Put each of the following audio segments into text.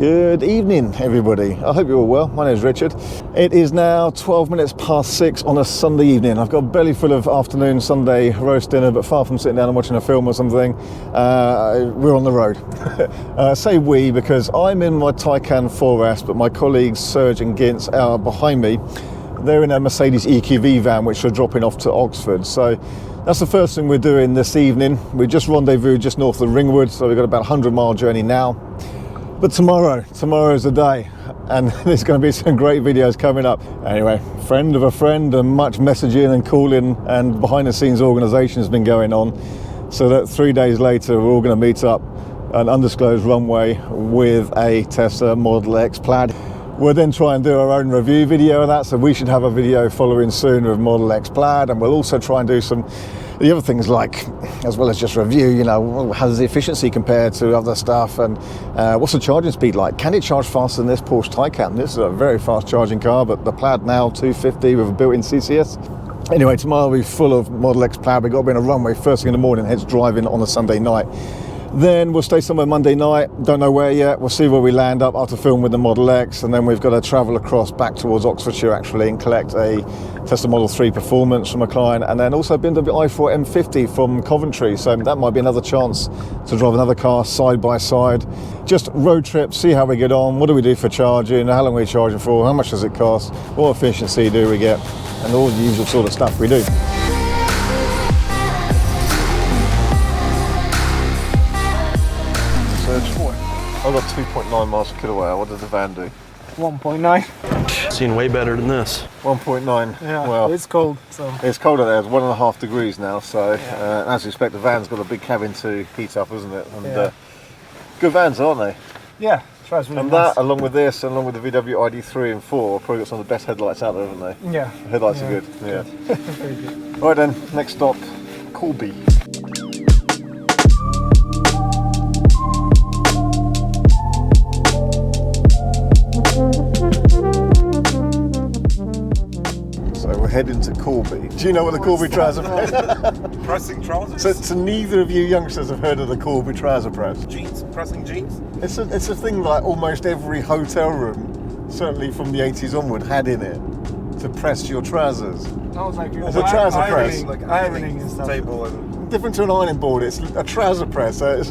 Good evening, everybody. I hope you're all well. My name is Richard. It is now 12 minutes past 6 on a Sunday evening. I've got a belly full of afternoon Sunday roast dinner, but far from sitting down and watching a film or something, we're on the road. Say we because I'm in my Taycan 4S, but my colleagues Serge and Gintz are behind me. They're in a Mercedes EQV van, which are dropping off to Oxford. So that's the first thing we're doing this evening. We just rendezvoused just north of Ringwood, so we've got about a 100-mile journey now. But tomorrow is the day, and there's going to be some great videos coming up. Anyway, friend of a friend, and much messaging and calling and behind the scenes organisation has been going on, so that 3 days later we're all going to meet up an undisclosed runway with a Tesla Model X Plaid. We'll then try and do our own review video of that, so we should have a video following soon with Model X Plaid, and we'll also try and do some the other things, like, as well as just review, you know, how does the efficiency compare to other stuff, and what's the charging speed like? Can it charge faster than this Porsche Taycan? This is a very fast charging car, but the Plaid now 250 with a built-in CCS. Anyway, tomorrow will be full of Model X Plaid. We've got to be on a runway first thing in the morning, hence driving on a Sunday night. Then we'll stay somewhere Monday night, don't know where yet. We'll see where we land up after film with the Model X, and then we've got to travel across back towards Oxfordshire actually and collect a Tesla Model 3 Performance from a client, and then also BMW i4 M50 from Coventry. So that might be another chance to drive another car side by side. Just road trip, see how we get on, what do we do for charging, how long are we charging for, how much does it cost, what efficiency do we get, and all the usual sort of stuff we do. I've got 2.9 miles per kilowatt hour. What does the van do? 1.9. Seen way better than this. 1.9. Yeah, well, it's cold. So it's cold out there. It's 1.5 degrees now. So as you expect, the van's got a big cabin to heat up, isn't it? And good vans, aren't they? Yeah, tries really and nice. That, along with this, along with the VW ID3 and 4, probably got some of the best headlights out there, haven't they? Yeah. The headlights are good. Yeah. Very good. Right then, next stop, Corby. Heading to Corby. Do you know what the Corby trouser press is? Pressing trousers? So neither of you youngsters have heard of the Corby trouser press? Jeans? Pressing jeans? It's a thing like almost every hotel room, certainly from the 80s onward, had in it to press your trousers. I was like, it's a trouser press. Like ironing and stuff. Table and... Different to an ironing board, it's a trouser press. So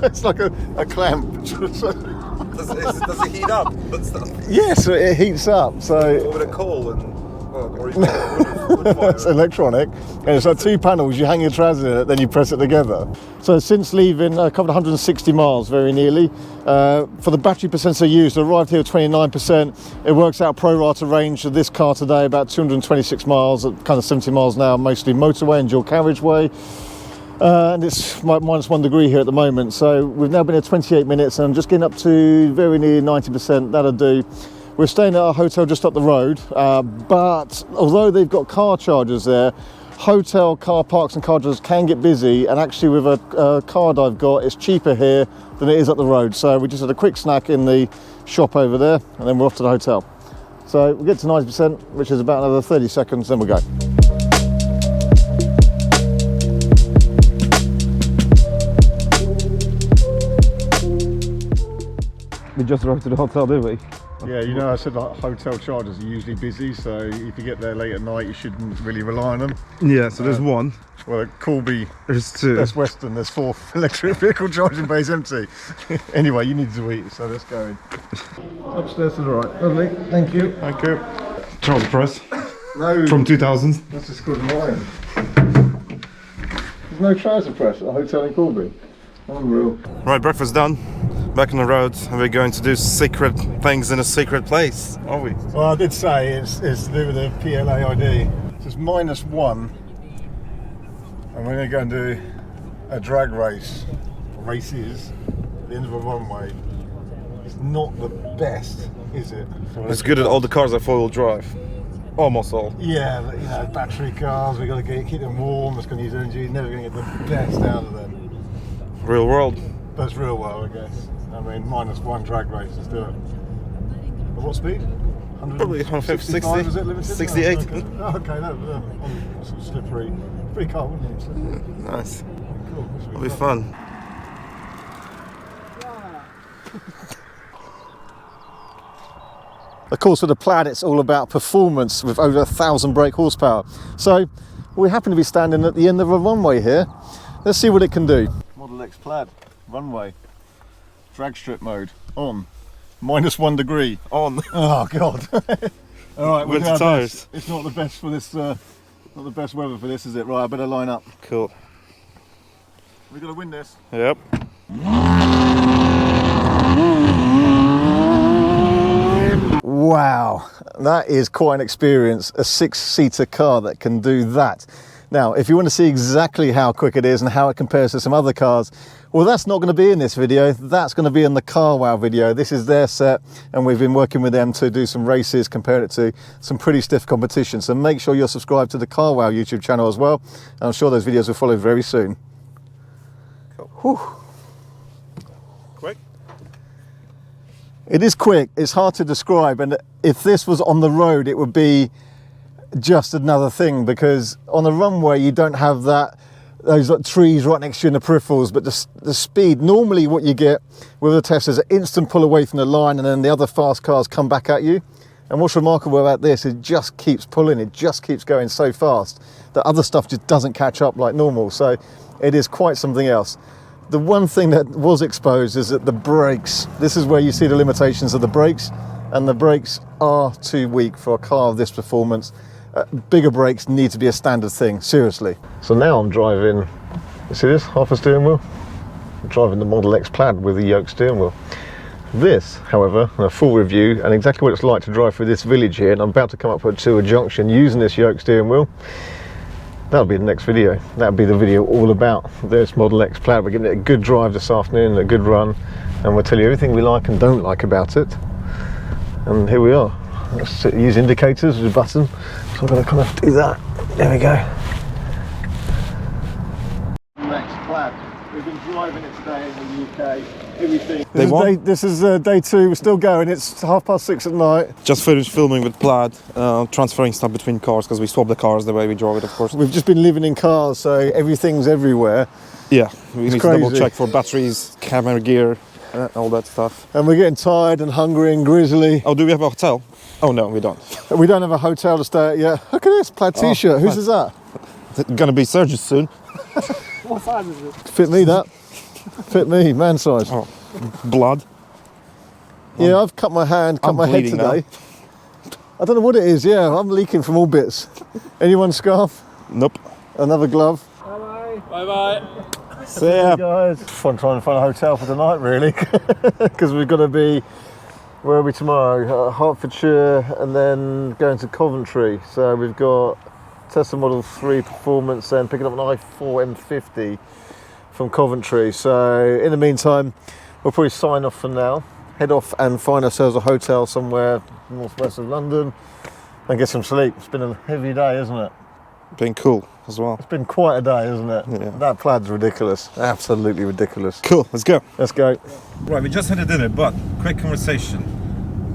it's like a clamp. Does it heat up and stuff? Yes, it heats up. So Or with a coal and... Or even it's electronic, and it's like two panels. You hang your trousers in it, then you press it together. So since leaving, I covered 160 miles very nearly. For the battery percent I used, I arrived here at 29%. It works out pro rata range of this car today about 226 miles, at kind of 70 miles an hour, mostly motorway and dual carriageway. And it's minus 1 degree here at the moment. So we've now been here 28 minutes, and I'm just getting up to very near 90%. That'll do. We're staying at a hotel just up the road, but although they've got car chargers there, hotel car parks and car chargers can get busy, and actually with a card I've got, it's cheaper here than it is up the road. So we just had a quick snack in the shop over there, and then we're off to the hotel. So we'll get to 90%, which is about another 30 seconds, then we'll go. We just arrived to the hotel, didn't we? Yeah, you know, I said like hotel chargers are usually busy, so if you get there late at night, you shouldn't really rely on them. Yeah, so there's one. Well, at Corby, there's two. That's Western, there's 4 electric vehicle charging bays empty. Anyway, you need to eat, so let's go in. Upstairs is all right. Lovely, thank you. Thank you. Trouser press. No. From 2000s. That's just called mine. There's no trouser press at a hotel in Corby. Unreal. Right, breakfast done. Back on the road, and we're going to do secret things in a secret place, are we? Well, I did say it's to do with the PLA ID. So it's -1, and we're going to go and do a drag races at the end of a runway. It's not the best, is it? It's good at all the cars are four-wheel drive. Almost all. Yeah, but, you know, battery cars, we've got to keep them warm, it's going to use energy, you're never going to get the best out of them. Real world. That's real world, I guess. I mean, -1 drag race, let's do it. At what speed? Probably 150, 60, is it limited? 68. Oh, okay, sort of slippery. Pretty cold, wouldn't it? Slippery. Nice. Cool. It'll be fun. Of course, with the Plaid, it's all about performance with over 1,000 brake horsepower. So we happen to be standing at the end of a runway here. Let's see what it can do. Model X Plaid, runway, drag strip mode, on, -1 degree, On. Oh God. All right, Winter tires. It's not the best for this, not the best weather for this, is it? Right, I better line up. Cool. We're gonna win this. Yep. Wow, that is quite an experience, a 6-seater car that can do that. Now, if you want to see exactly how quick it is and how it compares to some other cars, well, that's not going to be in this video. That's going to be in the Car Wow video. This is their set, and we've been working with them to do some races, compare it to some pretty stiff competition. So make sure you're subscribed to the Car Wow YouTube channel as well. And I'm sure those videos will follow very soon. Cool. Whew. Quick. It is quick. It's hard to describe. And if this was on the road, it would be just another thing, because on a runway you don't have those trees right next to you in the peripherals, but the speed, normally what you get with the Tesla is an instant pull away from the line, and then the other fast cars come back at you. And what's remarkable about this, it just keeps pulling, it just keeps going so fast that other stuff just doesn't catch up like normal. So it is quite something else. The one thing that was exposed is that the brakes, this is where you see the limitations of the brakes, and the brakes are too weak for a car of this performance. Bigger brakes need to be a standard thing, seriously. So now I'm driving, you see this, half a steering wheel? I'm driving the Model X Plaid with a yoke steering wheel. This, however, a full review and exactly what it's like to drive through this village here, and I'm about to come up to a junction using this yoke steering wheel. That'll be the next video. That'll be the video all about this Model X Plaid. We're giving it a good drive this afternoon, a good run, and we'll tell you everything we like and don't like about it. And here we are. Let's use indicators with a button. So I'm going to kind of do that. There we go. X Plaid. We've been driving it today in the UK. Everything. This is day 2. We're still going. It's 6:30 at night. Just finished filming with Plaid, transferring stuff between cars because we swapped the cars the way we drove it, of course. We've just been living in cars, so everything's everywhere. Yeah, we need to crazy. double check for batteries, camera gear, all that stuff. And we're getting tired and hungry and grizzly. Oh, do we have a hotel? Oh no, we don't. We don't have a hotel to stay at yet. Look at this Plaid t-shirt. Whose is that? It's gonna be Serge's soon. What size is it? Fit me, that. Fit me, man size. Oh, blood. Yeah, I've cut my hand, cut I'm my head bleeding today. I don't know what it is. Yeah, I'm leaking from all bits. Anyone scarf? Nope. Another glove? Bye bye. Bye bye. See ya. Guys, fun trying to find a hotel for tonight, really, because we've got to be. Where are we tomorrow? Hertfordshire, and then going to Coventry. So we've got Tesla Model 3 Performance and picking up an i4 M50 from Coventry. So in the meantime, we'll probably sign off for now, head off and find ourselves a hotel somewhere northwest of London and get some sleep. It's been a heavy day, isn't it? Been cool as well. It's been quite a day, isn't it? Yeah. That Plaid's ridiculous. Absolutely ridiculous. Cool, let's go. Let's go. Right, we just had a dinner, but quick conversation.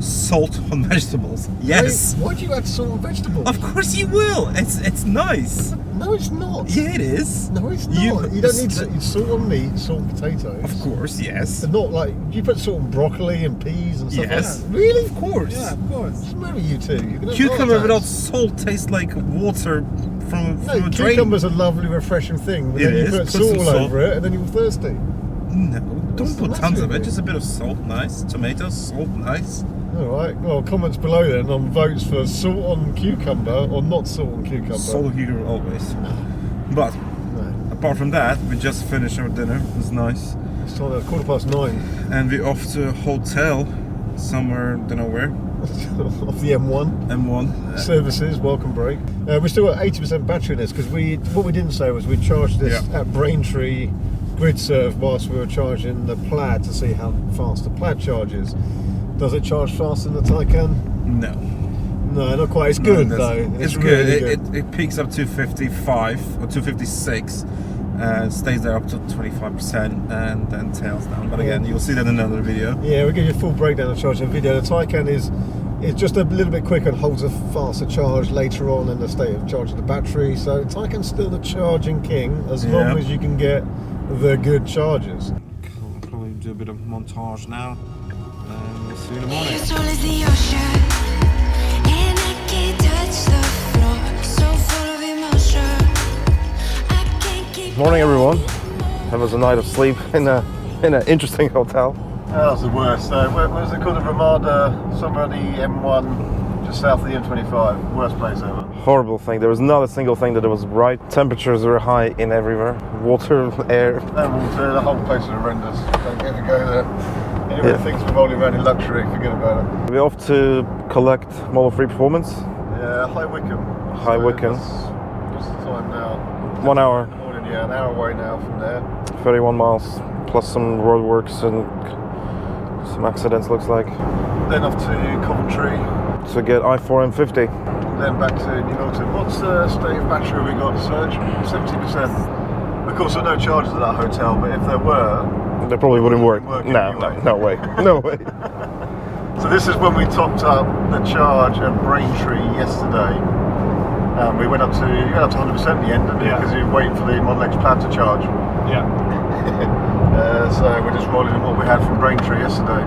Salt on vegetables. Yes. Why do you add salt on vegetables? Of course you will. It's nice. No, it's not. Yeah, it is. No, it's not. You don't need salt on meat, salt on potatoes. Of course, yes. And not like, you put salt on broccoli and peas and stuff Yes. like that. Really? Of course. Yeah, of course. What's the matter with you two? You're gonna have Cucumber heart without attacks. salt tastes like water from No, a drain. cucumber's a lovely, refreshing thing, but It then you is. put Put salt some all salt. over it and then you're thirsty. No, What's don't the put matter tons of with it. you? Just a bit of salt, nice. Tomatoes, salt, nice. Alright, well, comments below then on votes for salt on cucumber or not salt on cucumber. Salt here always. But No. apart from that, we just finished our dinner. It was nice. It's time at 9:15 And we're off to a hotel somewhere, don't know where. off the M1. M1. Services, welcome break. We still got 80% battery in this because what we didn't say was we charged this at Braintree grid serve whilst we were charging the Plaid to see how fast the Plaid charges. Does it charge faster than the Taycan? No. No, not quite. It's good though. It's really good. It peaks up to 255 or 256 and stays there up to 25% and then tails down. But again, you'll see that in another video. Yeah, we'll give you a full breakdown of charging video. The Taycan is just a little bit quicker and holds a faster charge later on in the state of charging the battery. So Taycan's still the charging king as long as you can get the good chargers. Cool. We'll probably do a bit of montage now and we'll see you in the morning. Your soul is the ocean. Morning, everyone. That was a night of sleep in an interesting hotel. That was the worst. So, where was it called? The Ramada, somewhere on the M1, just south of the M25. Worst place ever. Horrible thing. There was not a single thing that was right. Temperatures were high in everywhere. Water, air. No water. The whole place is horrendous. Don't ever go there. Anyone who thinks we're rolling around in luxury, forget about it. We're off to collect Model 3 Performance. Yeah, High Wycombe. High Wycombe. What's the time now? 1 hour. Morning, yeah, an hour away now from there. 31 miles, plus some roadworks and some accidents, looks like. Then off to Coventry. To get I4 M50. Then back to New Milton. What's the state of battery we got, Serge? 70%. Of course, there are no charges at that hotel, but if there were... They probably wouldn't work. No way. No way. So this is when we topped up the charge at Braintree yesterday. We went up to 100% in the end, didn't we? Because you were waiting for the Model X Plaid to charge. Yeah. So we're just rolling in what we had from Braintree yesterday.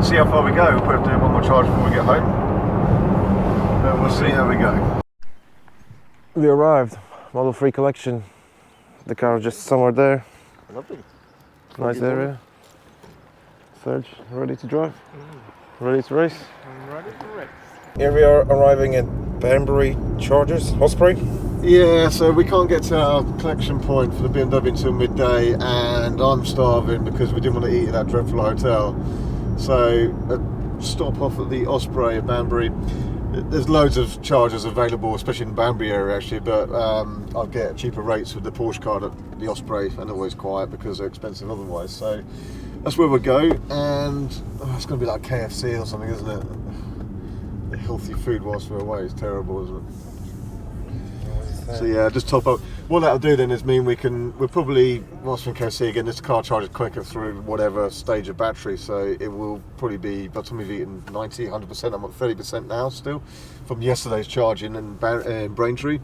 See how far we go. We'll probably do one more charge before we get home. But we'll see how we go. We arrived. Model 3 collection. The car is just somewhere there. Lovely. Nice area. Serge, ready to drive? Ready to race? I'm ready to race. Here we are arriving at Banbury Chargers, Osprey. Yeah, so we can't get to our collection point for the BMW until midday, and I'm starving because we didn't want to eat at that dreadful hotel. So a stop off at the Osprey at Banbury. There's loads of chargers available, especially in the Banbury area actually, but I'll get cheaper rates with the Porsche card at the Osprey, and always quiet because they're expensive otherwise. So that's where we'll go, and it's going to be like KFC or something, isn't it? The healthy food whilst we're away is terrible, isn't it? So yeah, just top up. What that'll do then is mean we'll probably, whilst we're in KFC again, this car charges quicker through whatever stage of battery, so it will probably be, by the time we've eaten 90, 100%, I'm at 30% now still, from yesterday's charging in Braintree.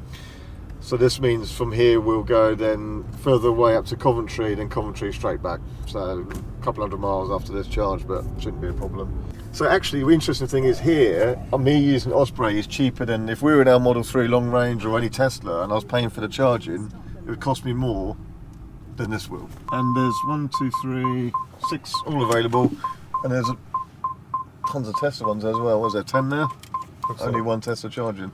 So this means from here we'll go then further away up to Coventry, then Coventry straight back. So a couple hundred miles after this charge, but shouldn't be a problem. So actually the interesting thing is here, me using Osprey is cheaper than if we were in our Model 3 long range or any Tesla and I was paying for the charging, it would cost me more than this will. And there's 1, 2, 3, 6 all available, and there's tons of Tesla ones as well. Was there 10 there? Only one Tesla charging.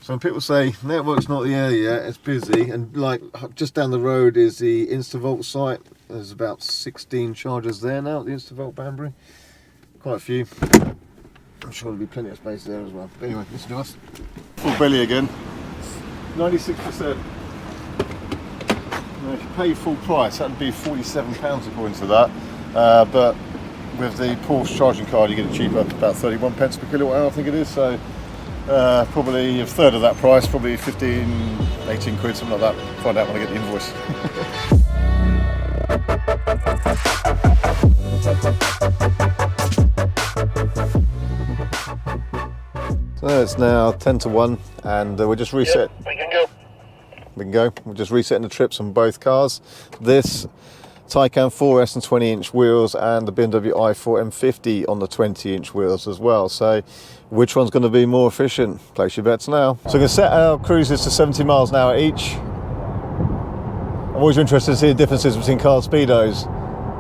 So when people say network's not the area, it's busy, and like just down the road is the Instavolt site. There's about 16 chargers there now at the Instavolt Banbury. Quite a few. I'm sure there'll be plenty of space there as well. But anyway, listen to us. Full belly again. 96%. Now, if you pay full price, that'd be £47 according to that. But with the Porsche charging card, you get it cheaper, about 31 pence per kilowatt hour, I think it is. So probably a third of that price, probably 15, 18 quid, something like that. Find out when I get the invoice. So it's now 10 to 1, and we're just reset. Yep, we can go. We can go. We're just resetting the trips on both cars. This Taycan 4S and 20-inch wheels, and the BMW i4 M50 on the 20-inch wheels as well. So which one's going to be more efficient? Place your bets now. So we're going to set our cruises to 70 miles an hour each. I'm always interested to see the differences between car speedos.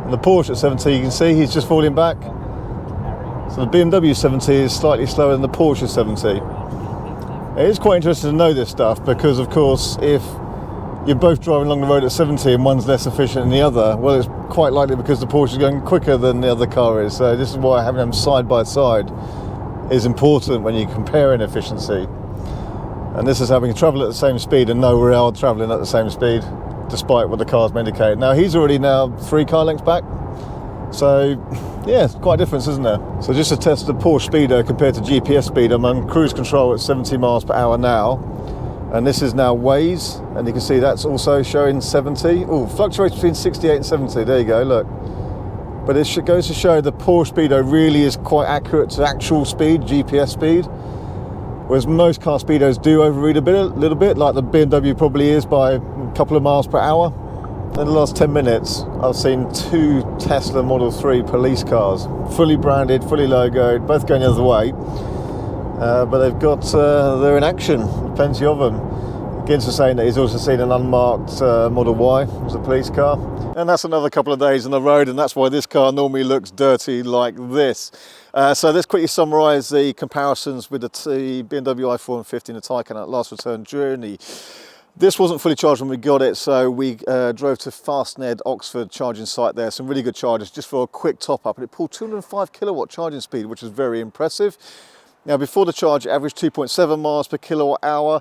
And the Porsche at 70, you can see he's just falling back. So the BMW 70 is slightly slower than the Porsche 70. It is quite interesting to know this stuff because, of course, if you're both driving along the road at 70 and one's less efficient than the other, well, it's quite likely because the Porsche is going quicker than the other car is. So this is why having them side by side is important when you're comparing efficiency. And this is having to travel at the same speed and know we are travelling at the same speed despite what the car's indicated. Now he's already 3 car lengths back. So yeah, it's quite a difference, isn't there? So just to test the Porsche speedo compared to GPS speed, I'm on cruise control at 70 miles per hour now. And this is now Waze, and you can see that's also showing 70. Oh, fluctuates between 68 and 70. There you go, look. But it goes to show the Porsche speedo really is quite accurate to actual speed, GPS speed. Whereas most car speedos do overread a little bit, like the BMW probably is by a couple of miles per hour. In the last 10 minutes, I've seen 2 Tesla Model 3 police cars, fully branded, fully logoed, both going the other way. But they're in action, plenty of them. Gin's saying that he's also seen an unmarked Model Y as a police car. And that's another couple of days on the road, and that's why this car normally looks dirty like this. So let's quickly summarise the comparisons with the BMW i4 M50 and the Taycan at last return journey. This wasn't fully charged when we got it, so we drove to Fastned Oxford charging site there, some really good chargers just for a quick top up, and it pulled 205 kilowatt charging speed, which is very impressive. Now before the charge it averaged 2.7 miles per kilowatt hour.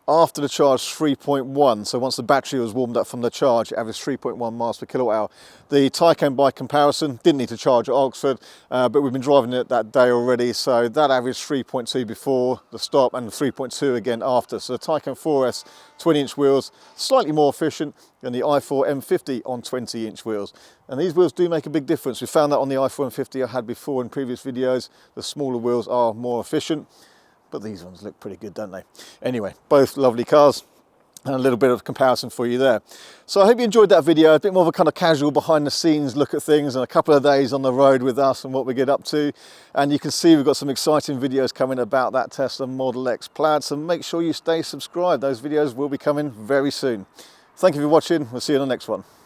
After the charge 3.1, so once the battery was warmed up from the charge, it averaged 3.1 miles per kilowatt hour. The Taycan by comparison didn't need to charge at Oxford, but we've been driving it that day already, so that averaged 3.2 before the stop and 3.2 again after. So the Taycan 4S 20-inch wheels, slightly more efficient than the i4 M50 on 20-inch wheels. And these wheels do make a big difference. We found that on the i4 M50 I had before in previous videos. The smaller wheels are more efficient. But these ones look pretty good, don't they? Anyway, both lovely cars, and a little bit of comparison for you there. So I hope you enjoyed that video, a bit more of a kind of casual behind the scenes look at things and a couple of days on the road with us and what we get up to. And you can see we've got some exciting videos coming about that Tesla Model X Plaid, so make sure you stay subscribed. Those videos will be coming very soon. Thank you for watching. We'll see you on the next one.